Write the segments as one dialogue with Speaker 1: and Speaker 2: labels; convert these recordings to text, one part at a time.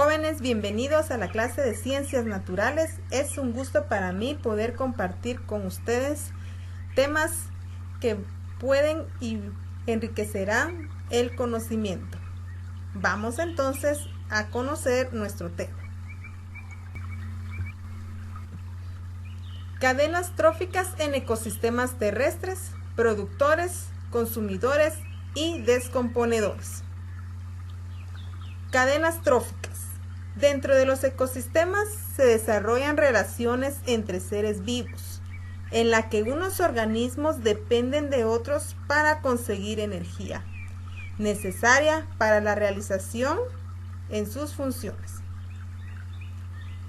Speaker 1: Jóvenes, bienvenidos a la clase de Ciencias Naturales. Es un gusto para mí poder compartir con ustedes temas que pueden y enriquecerán el conocimiento. Vamos entonces a conocer nuestro tema. Cadenas tróficas en ecosistemas terrestres, productores, consumidores y descomponedores. Cadenas tróficas. Dentro de los ecosistemas se desarrollan relaciones entre seres vivos, en la que unos organismos dependen de otros para conseguir energía, necesaria para la realización en sus funciones.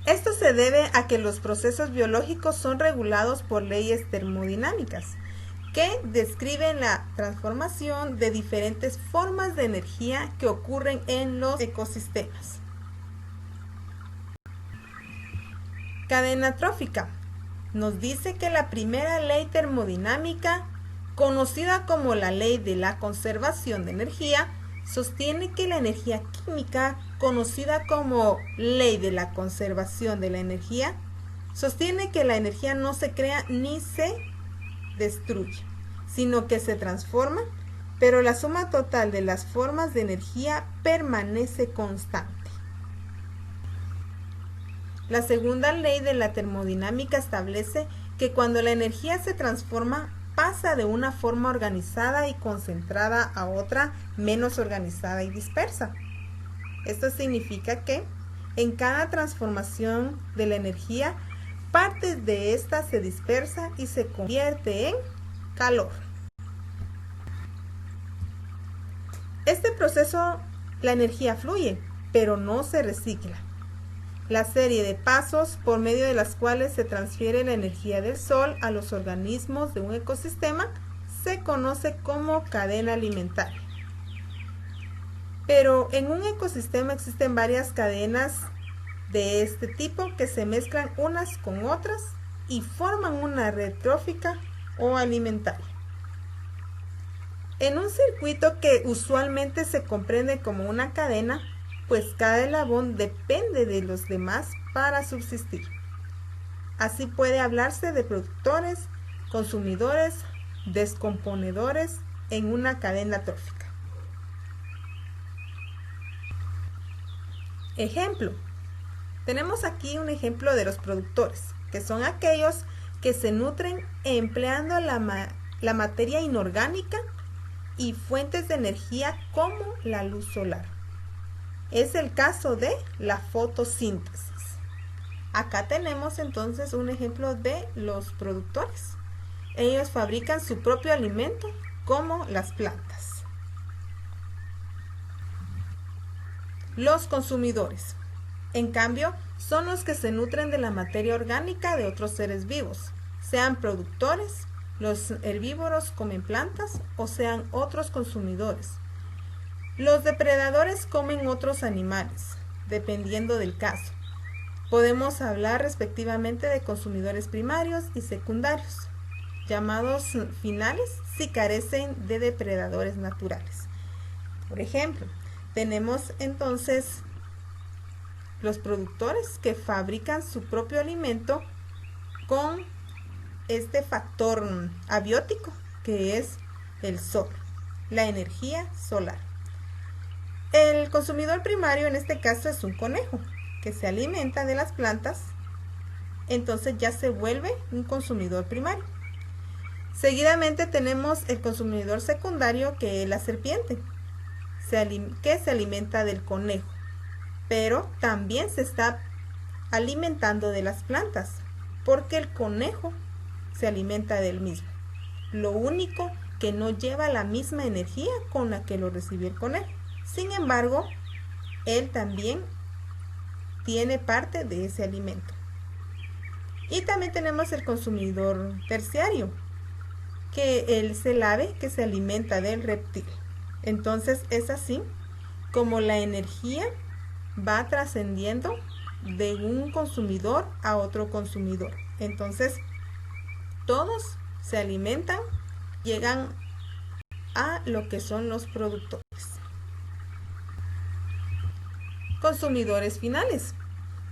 Speaker 1: Esto se debe a que los procesos biológicos son regulados por leyes termodinámicas, que describen la transformación de diferentes formas de energía que ocurren en los ecosistemas. Cadena trófica nos dice que la primera ley termodinámica, conocida como la ley de la conservación de energía, sostiene que la energía química, conocida como ley de la conservación de la energía, sostiene que la energía no se crea ni se destruye, sino que se transforma, pero la suma total de las formas de energía permanece constante. La segunda ley de la termodinámica establece que cuando la energía se transforma, pasa de una forma organizada y concentrada a otra menos organizada y dispersa. Esto significa que en cada transformación de la energía, parte de esta se dispersa y se convierte en calor. Este proceso, la energía fluye, pero no se recicla. La serie de pasos por medio de las cuales se transfiere la energía del sol a los organismos de un ecosistema se conoce como cadena alimentaria. Pero en un ecosistema existen varias cadenas de este tipo que se mezclan unas con otras y forman una red trófica o alimentaria. En un circuito que usualmente se comprende como una cadena, pues cada eslabón depende de los demás para subsistir. Así puede hablarse de productores, consumidores, descomponedores en una cadena trófica. Ejemplo. Tenemos aquí un ejemplo de los productores, que son aquellos que se nutren empleando la materia inorgánica y fuentes de energía como la luz solar. Es el caso de la fotosíntesis. Acá tenemos entonces un ejemplo de los productores. Ellos fabrican su propio alimento como las plantas. Los consumidores, en cambio, son los que se nutren de la materia orgánica de otros seres vivos, sean productores, los herbívoros comen plantas o sean otros consumidores. Los depredadores comen otros animales, dependiendo del caso. Podemos hablar respectivamente de consumidores primarios y secundarios, llamados finales si carecen de depredadores naturales. Por ejemplo, tenemos entonces los productores que fabrican su propio alimento con este factor abiótico que es el sol, la energía solar. El consumidor primario en este caso es un conejo que se alimenta de las plantas, entonces ya se vuelve un consumidor primario. Seguidamente tenemos el consumidor secundario que es la serpiente, que se alimenta del conejo, pero también se está alimentando de las plantas, porque el conejo se alimenta del mismo. Lo único que no lleva la misma energía con la que lo recibió el conejo. Sin embargo, él también tiene parte de ese alimento. Y también tenemos el consumidor terciario, que es el ave que se alimenta del reptil. Entonces es así como la energía va trascendiendo de un consumidor a otro consumidor. Entonces todos se alimentan, llegan a lo que son los productores. consumidores finales.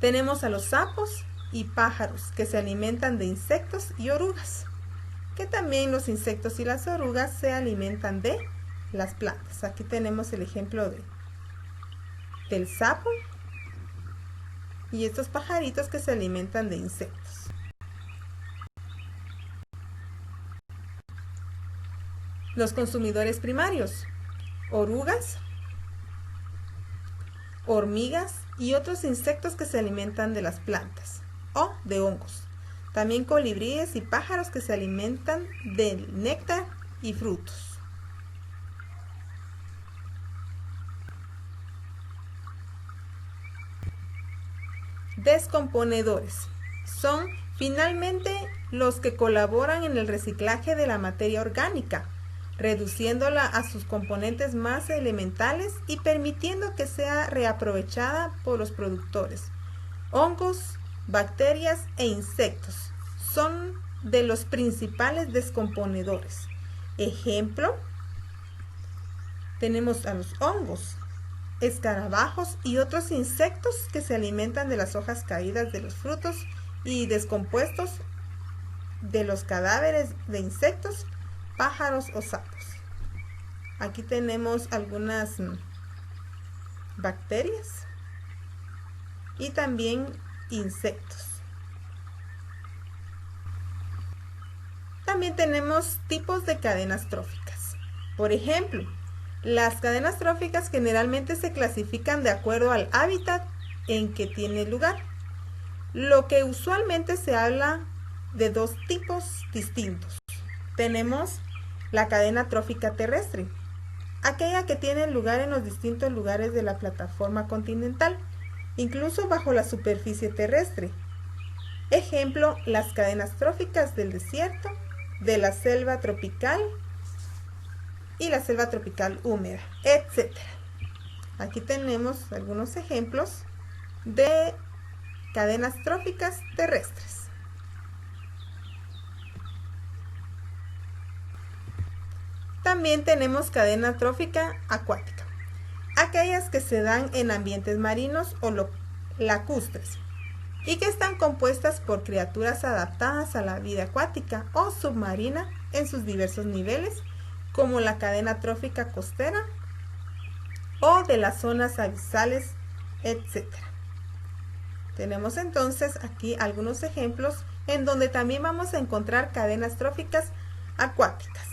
Speaker 1: Tenemos a los sapos y pájaros que se alimentan de insectos y orugas, que también los insectos y las orugas se alimentan de las plantas. Aquí tenemos el ejemplo del sapo y estos pajaritos que se alimentan de insectos. Los consumidores primarios: orugas, hormigas y otros insectos que se alimentan de las plantas o de hongos. También colibríes y pájaros que se alimentan del néctar y frutos. Descomponedores son finalmente los que colaboran en el reciclaje de la materia orgánica, reduciéndola a sus componentes más elementales y permitiendo que sea reaprovechada por los productores. Hongos, bacterias e insectos son de los principales descomponedores. Ejemplo, tenemos a los hongos, escarabajos y otros insectos que se alimentan de las hojas caídas de los frutos y descompuestos de los cadáveres de insectos, pájaros o sapos. Aquí tenemos algunas bacterias y también insectos. También tenemos tipos de cadenas tróficas. Por ejemplo, las cadenas tróficas generalmente se clasifican de acuerdo al hábitat en que tiene lugar, lo que usualmente se habla de dos tipos distintos. Tenemos la cadena trófica terrestre, aquella que tiene lugar en los distintos lugares de la plataforma continental, incluso bajo la superficie terrestre. Ejemplo, las cadenas tróficas del desierto, de la selva tropical y la selva tropical húmeda, etc. Aquí tenemos algunos ejemplos de cadenas tróficas terrestres. También tenemos cadena trófica acuática, aquellas que se dan en ambientes marinos o lacustres y que están compuestas por criaturas adaptadas a la vida acuática o submarina en sus diversos niveles, como la cadena trófica costera o de las zonas abisales, etc. Tenemos entonces aquí algunos ejemplos en donde también vamos a encontrar cadenas tróficas acuáticas.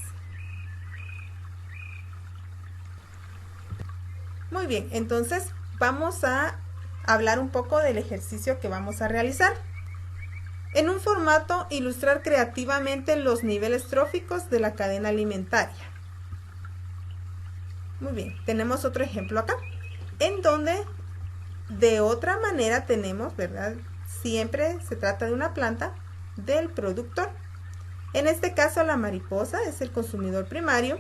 Speaker 1: Muy bien, entonces vamos a hablar un poco del ejercicio que vamos a realizar. En un formato, ilustrar creativamente los niveles tróficos de la cadena alimentaria. Muy bien, tenemos otro ejemplo acá, en donde de otra manera tenemos, ¿verdad? Siempre se trata de una planta del productor. En este caso la mariposa es el consumidor primario.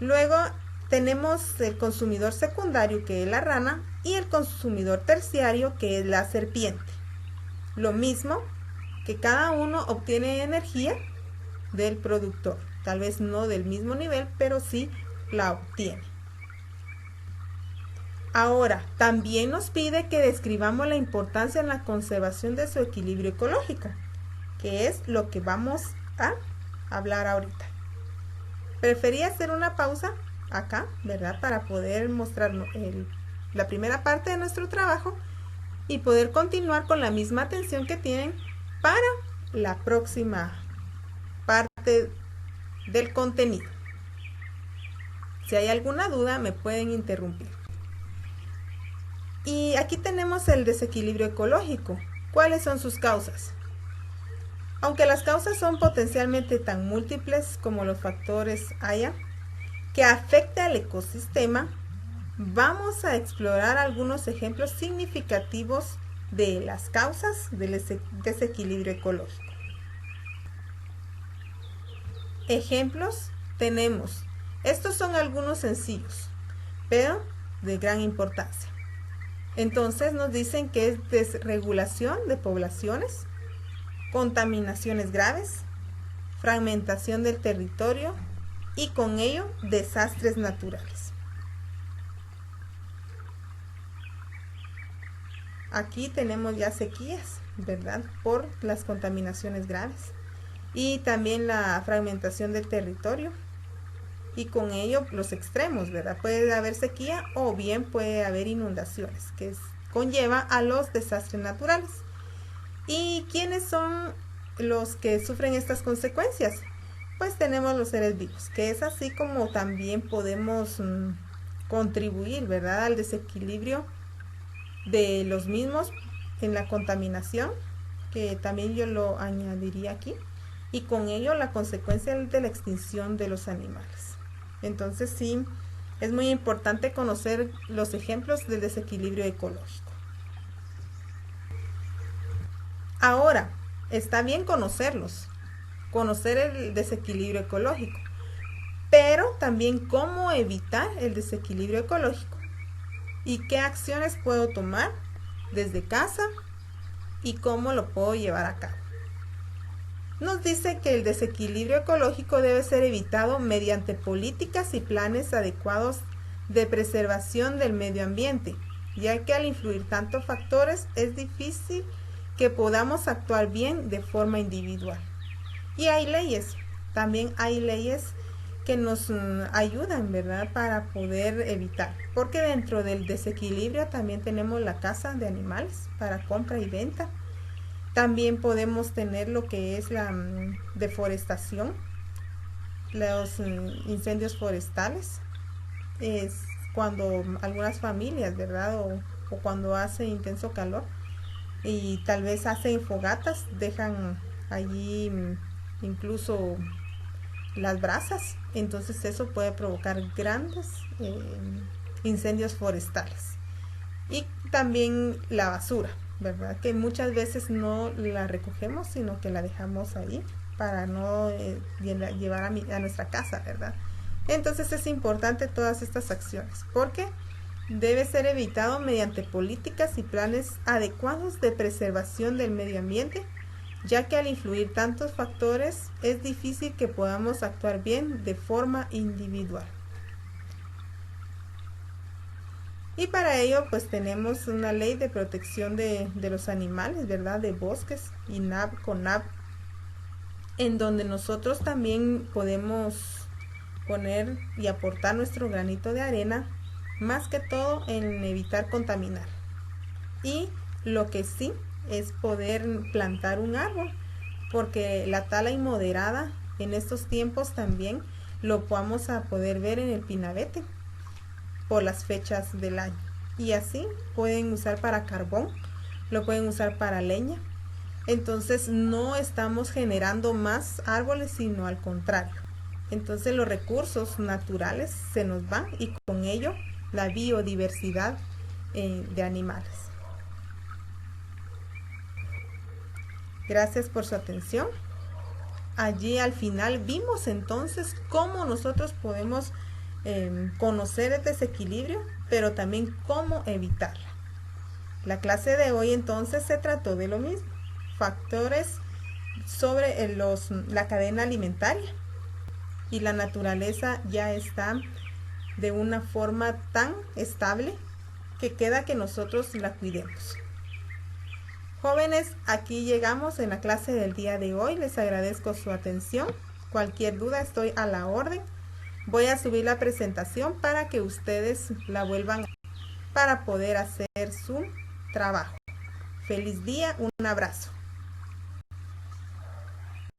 Speaker 1: Luego tenemos el consumidor secundario, que es la rana, y el consumidor terciario, que es la serpiente. Lo mismo, que cada uno obtiene energía del productor. Tal vez no del mismo nivel, pero sí la obtiene. Ahora, también nos pide que describamos la importancia en la conservación de su equilibrio ecológico, que es lo que vamos a hablar ahorita. Preferí hacer una pausa acá, ¿verdad? Para poder mostrar la primera parte de nuestro trabajo y poder continuar con la misma atención que tienen para la próxima parte del contenido. Si hay alguna duda, me pueden interrumpir. Y aquí tenemos el desequilibrio ecológico. ¿Cuáles son sus causas? Aunque las causas son potencialmente tan múltiples como los factores haya que afecte al ecosistema, vamos a explorar algunos ejemplos significativos de las causas del desequilibrio ecológico. Ejemplos tenemos, estos son algunos sencillos, pero de gran importancia. Entonces nos dicen que es desregulación de poblaciones, contaminaciones graves, fragmentación del territorio y con ello desastres naturales. aquí tenemos ya sequías, ¿verdad? Por las contaminaciones graves y también la fragmentación del territorio y con ello los extremos, ¿verdad? Puede haber sequía o bien puede haber inundaciones, que conlleva a los desastres naturales. ¿Y quiénes son los que sufren estas consecuencias? Pues tenemos los seres vivos, que es así como también podemos contribuir, ¿verdad? Al desequilibrio de los mismos en la contaminación, que también yo lo añadiría aquí, y con ello la consecuencia de la extinción de los animales. Entonces sí, es muy importante conocer los ejemplos del desequilibrio ecológico. Ahora, está bien conocerlos, conocer el desequilibrio ecológico, pero también cómo evitar el desequilibrio ecológico y qué acciones puedo tomar desde casa y cómo lo puedo llevar a cabo. Nos dice que el desequilibrio ecológico debe ser evitado mediante políticas y planes adecuados de preservación del medio ambiente, ya que al influir tantos factores es difícil que podamos actuar bien de forma individual. Y hay leyes, también hay leyes que nos ayudan, ¿verdad?, para poder evitar. Porque dentro del desequilibrio también tenemos la caza de animales para compra y venta. También podemos tener lo que es la deforestación, los incendios forestales. Es cuando algunas familias, ¿verdad?, o cuando hace intenso calor y tal vez hacen fogatas, dejan allí incluso las brasas, entonces eso puede provocar grandes incendios forestales. Y también la basura, ¿verdad? Que muchas veces no la recogemos, sino que la dejamos ahí para no llevar a nuestra casa, ¿verdad? Entonces es importante todas estas acciones, porque debe ser evitado mediante políticas y planes adecuados de preservación del medio ambiente, ya que al influir tantos factores es difícil que podamos actuar bien de forma individual. Y para ello pues tenemos una ley de protección de los animales, ¿verdad? De bosques, INAB, CONAB, en donde nosotros también podemos poner y aportar nuestro granito de arena, más que todo en evitar contaminar. Y lo que sí es poder plantar un árbol, porque la tala inmoderada en estos tiempos también lo vamos a poder ver en el pinabete por las fechas del año. Y así pueden usar para carbón, lo pueden usar para leña. Entonces no estamos generando más árboles, sino al contrario. Entonces los recursos naturales se nos van y con ello la biodiversidad de animales. Gracias por su atención. Allí al final vimos entonces cómo nosotros podemos conocer el desequilibrio, pero también cómo evitarla. La clase de hoy entonces se trató de lo mismo, factores sobre la cadena alimentaria, y la naturaleza ya está de una forma tan estable que queda que nosotros la cuidemos. Jóvenes, aquí llegamos en la clase del día de hoy. Les agradezco su atención. Cualquier duda estoy a la orden. Voy a subir la presentación para que ustedes la vuelvan para poder hacer su trabajo. Feliz día, un abrazo.